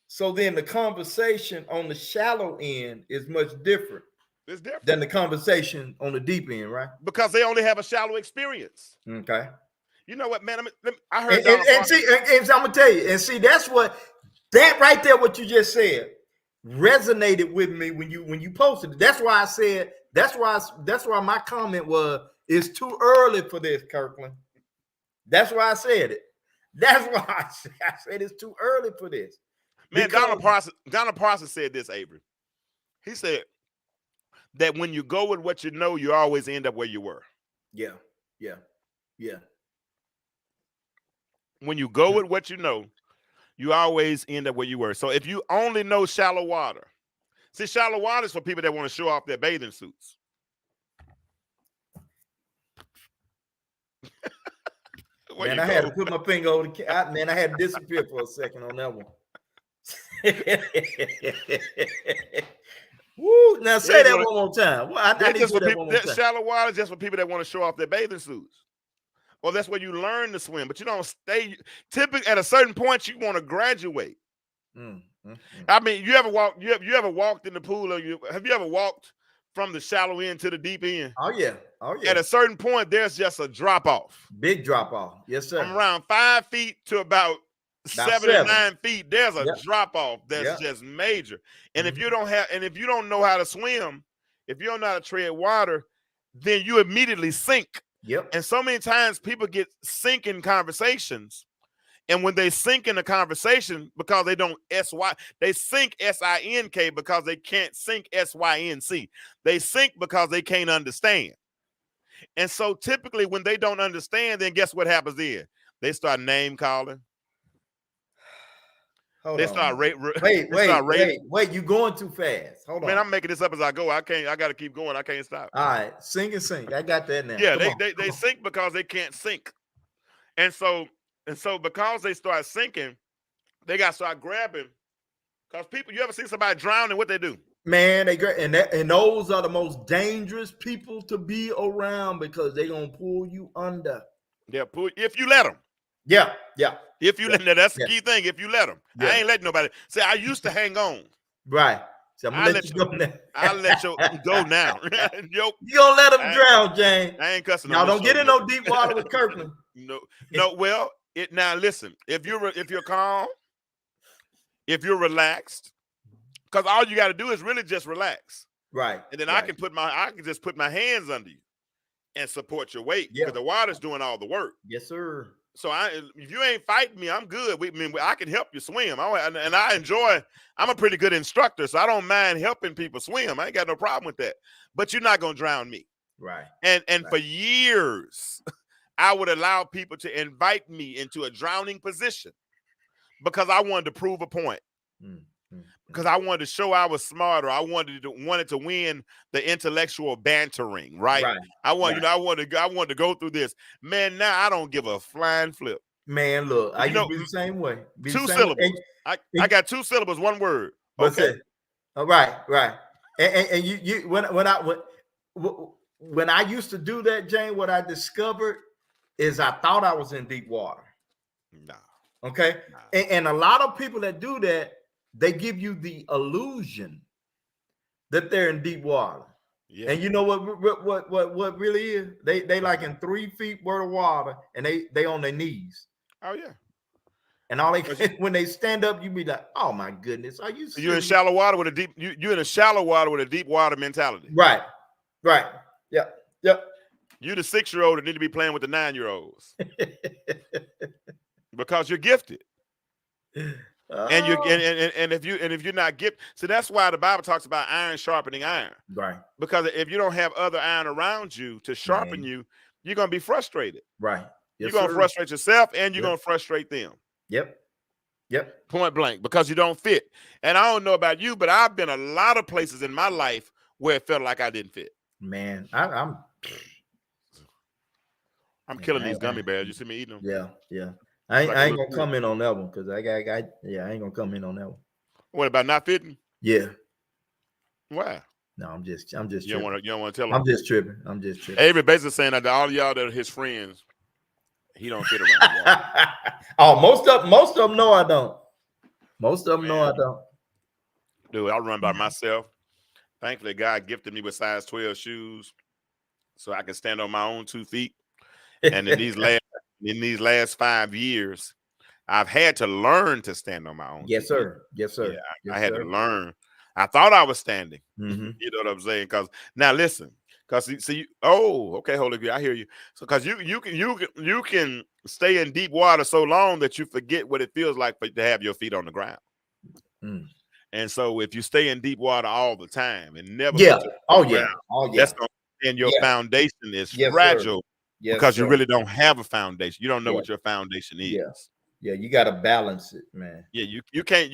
So then the conversation on the shallow end is much different. It's different than the conversation on the deep end, right? Because they only have a shallow experience. Okay. You know what, man? I heard and I'm gonna tell you, and see, that right there, what you just said, resonated with me when you posted it. That's why I said, that's why my comment was, it's too early for this, Kirkland. That's why I said it. That's why I said it's too early for this. Man, Donald Parsons said this, Avery. He said that when you go with what you know, you always end up where you were. Yeah. When you go with what you know, you always end up where you were. So if you only know shallow water, see, shallow water is for people that want to show off their bathing suits. Man, I had to put my finger over the man, I had to disappear for a second on that one. Woo! Now say that one more time. Well, I need to do that one more time. Shallow water is just for people that want to show off their bathing suits. Well, that's where you learn to swim, but you don't stay. Typically, at a certain point, you want to graduate. I mean, you ever walked in the pool, or have you ever walked from the shallow end to the deep end? Oh yeah. At a certain point, there's just a drop off. Big drop off. Yes, sir. From around 5 feet to about 7 or 9 feet, there's a drop off that's just major. And if you don't know how to swim, if you don't know how to tread water, then you immediately sink. Yep. And so many times people get sink in conversations, and when they sink in a conversation because they don't they sink SINK because they can't sink SYNC. They sink because they can't understand. And so typically when they don't understand, then guess what happens then? They start name calling. Wait, you're going too fast. Hold on. Man, I'm making this up as I go. I got to keep going. I can't stop. All right, sink. I got that now. Yeah, they sink because they can't sink. And so because they start sinking, they got to start grabbing. Because people, you ever see somebody drowning, what they do? Man, and those are the most dangerous people to be around because they're going to pull you under. Yeah, if you let them. Yeah. If you let them, that's the key thing. If you let them, I ain't letting nobody. See, I used to hang on. Right. So I'm I gonna let let you you. go now. I let you go now. Yo, You gonna let him I, drown, Jane? I ain't cussing on Y'all this don't get show. in no deep water with Kirkland. No, no. Well, it now listen. If you're calm, if you're relaxed, because all you got to do is really just relax, Right. and then Right. I can just put my hands under you and support your weight Yeah. because the water's doing all the work. Yes, sir. So if you ain't fighting me, I'm good. I can help you swim. And I enjoy. I'm a pretty good instructor, so I don't mind helping people swim. I ain't got no problem with that. But you're not gonna drown me. Right. And Right. for years, I would allow people to invite me into a drowning position because I wanted to prove a point. Because I wanted to show I was smarter. I wanted to win the intellectual bantering, right? Right. I Right. wanted to go through this. Man, now I don't give a flying flip. Man, look, I You used know, to be the same way. Be the two same way. syllables. I got 2 syllables, 1 word. What's Okay. it? Right. Right. And you when I used to do that, Jane, what I discovered is I thought I was in deep water. No. Okay. Nah. And a lot of people that do that, they give you the illusion that they're in deep water. Yeah. And you know what really is? They like in 3 feet worth of water, and they on their knees. Oh yeah. And all they when they stand up, you be like, oh my goodness, are you serious? You're in shallow water with a deep. You're in a shallow water with a deep water mentality. Right. Right. Yep. Yep. You the 6-year-old that need to be playing with the 9-year-olds because you're gifted. And you and if you're not gifted, so that's why the Bible talks about iron sharpening iron. Right. Because if you don't have other iron around you to sharpen you, you're gonna be frustrated. Right. You're Yes, gonna frustrate yourself and you're gonna frustrate them. Yep. Yep. Point blank, because you don't fit. And I don't know about you, but I've been a lot of places in my life where it felt like I didn't fit. Man, I'm killing these gummy bears. You see me eating them? Yeah, yeah. I ain't gonna comment on that one because I ain't gonna comment on that one. What about not fitting? Yeah. Why? No, I'm just you tripping. don't want to tell him. I'm just tripping. Avery basically saying that all y'all that are his friends, he don't fit around. Oh, most of them know I don't. Most of them know I don't. Dude, I run by myself. Thankfully, God gifted me with size 12 shoes, so I can stand on my own 2 feet. And in these last 5 years, I've had to learn to stand on my own. Yes, sir. Yes, sir. Yeah, yes, I had sir. to learn. I thought I was standing. Mm-hmm. You know what I'm saying? Because now listen, because see, okay, Holy, I hear you. So because you can stay in deep water so long that you forget what it feels like to have your feet on the ground. Mm. And so if you stay in deep water all the time and never that's and your foundation is fragile yes, because you really don't have a foundation. You don't know what your foundation is. Yeah, you got to balance it, man. Yeah, you can't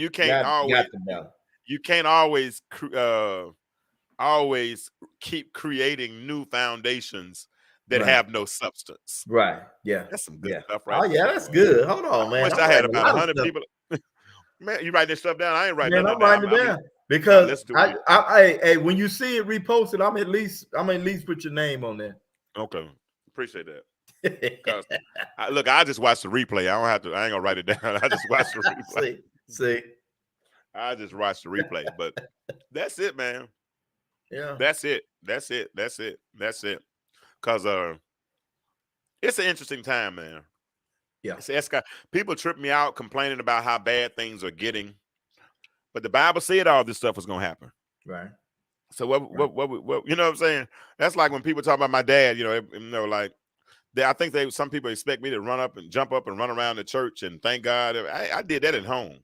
always keep creating new foundations that have no substance. Right. Yeah. That's some good stuff, right? Oh yeah, that's good. Hold on, man. I wish I had about 100 people. Man, you write this stuff down. I ain't writing I'm writing it down because hey, when you see it reposted, I'm at least put your name on there. Okay, appreciate that. Because look, I just watched the replay. I ain't gonna write it down. I just watched the replay. see. I just watched the replay, but that's it, man. Yeah, that's it. Because it's an interesting time, man. Yeah, people trip me out complaining about how bad things are getting, but the Bible said all this stuff was gonna happen. Right. So what you know what I'm saying? That's like when people talk about my dad. Like I think some people expect me to run up and jump up and run around the church and thank God. I did that at home.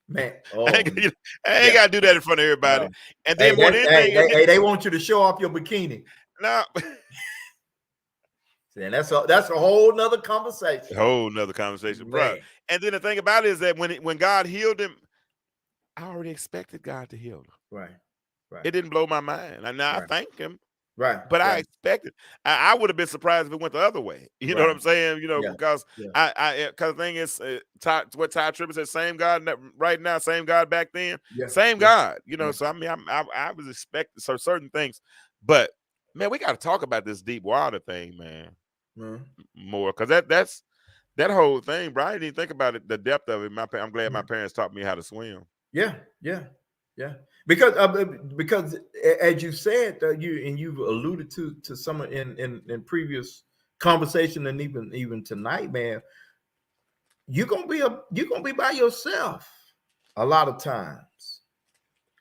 Man, I ain't gotta do that in front of everybody. No. And then they want you to show off your bikini. No. And that's a whole nother conversation. Bro. And then the thing about it is that when God healed him, I already expected God to heal him. Right. It didn't blow my mind. And now I thank him. Right. But I expected. I would have been surprised if it went the other way. You know what I'm saying? Because because the thing is, what Ty Tribbett said, same God right now, same God back then, same God. So I mean, I was expecting certain things, but man, we got to talk about this deep water thing, man, more because that's that whole thing, bro. I didn't even think about it, the depth of it. I'm glad my parents taught me how to swim. Yeah. Yeah, because as you said, you've alluded to some in previous conversation, and even tonight, man, you're gonna be by yourself a lot of times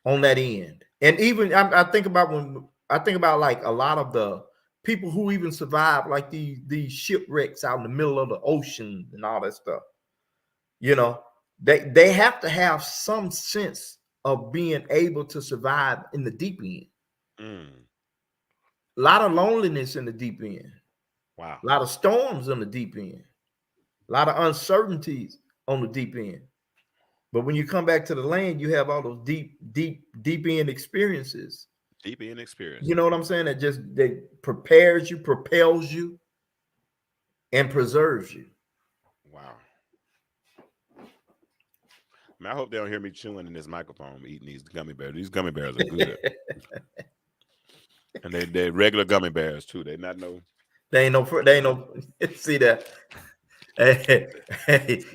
on that end. And even I think about like a lot of the people who even survive like these shipwrecks out in the middle of the ocean and all that stuff. You know, they have to have some sense of being able to survive in the deep end. A lot of loneliness in the deep end. Wow. A lot of storms on the deep end. A lot of uncertainties on the deep end. But when you come back to the land, you have all those deep end experiences. Deep end experience. You know what I'm saying? That prepares you, propels you, and preserves you. Wow. Man, I hope they don't hear me chewing in this microphone eating these gummy bears. These gummy bears are good. And they're regular gummy bears too. They ain't no see that. Hey,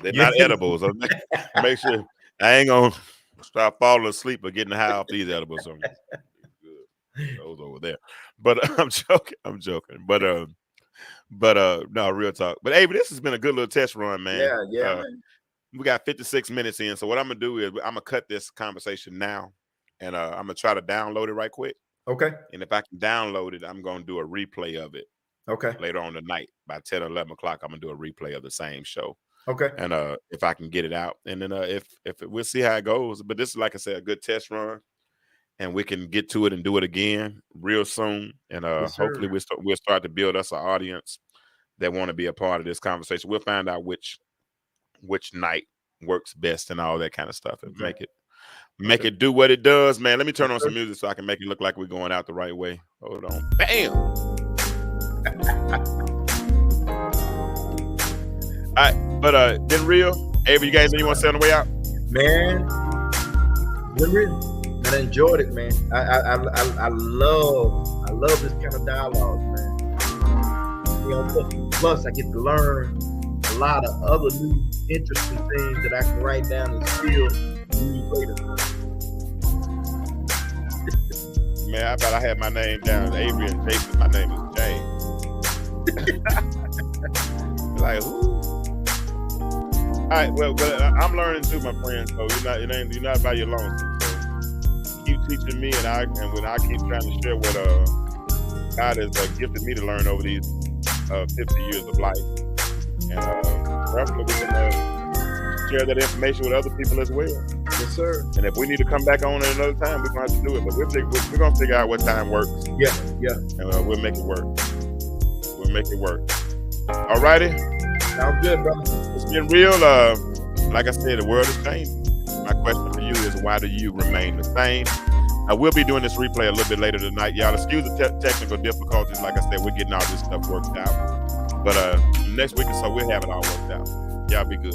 they're not edibles. So make sure I ain't gonna start falling asleep or getting high off these edibles. So good. Those over there. But I'm joking. But no, real talk. But Avery, this has been a good little test run, man. Yeah, man. We got 56 minutes in. So what I'm gonna do is I'm gonna cut this conversation now, and I'm gonna try to download it right quick. Okay. And if I can download it, I'm gonna do a replay of it. Okay. Later on tonight, by 10 or 11 o'clock, I'm gonna do a replay of the same show. Okay. And if I can get it out, and then we'll see how it goes. But this is, like I said, a good test run, and we can get to it and do it again real soon. And Yes, hopefully we'll start to build us an audience that want to be a part of this conversation. We'll find out which night works best and all that kind of stuff, and make it do what it does, man. Let me turn on some music so I can make it look like we're going out the right way. Hold on. Bam. All right, but been real. Avery, you guys, anything you want to say on the way out? Man, been real. And I enjoyed it, man. I love this kind of dialogue, man. You know, plus I get to learn a lot of other new interesting things that I can write down and still use later. Man, I thought I had my name down. Avery and Jason. My name is James. Like who? All right, well, I'm learning too, my friend. So you're not by your lonesome. So keep teaching me, and when I keep trying to share what God has gifted me to learn over these 50 years of life, and hopefully we can share that information with other people as well. Yes, sir. And if we need to come back on at another time, we're gonna have to do it. But we're gonna figure out what time works. Yeah. And we'll make it work. All righty. Sounds good, brother. It's been real. Like I said, the world is changing. My question for you is, why do you remain the same? I will be doing this replay a little bit later tonight. Y'all excuse the technical difficulties. Like I said, we're getting all this stuff worked out. But next week or so, we'll have it all worked out. Y'all be good.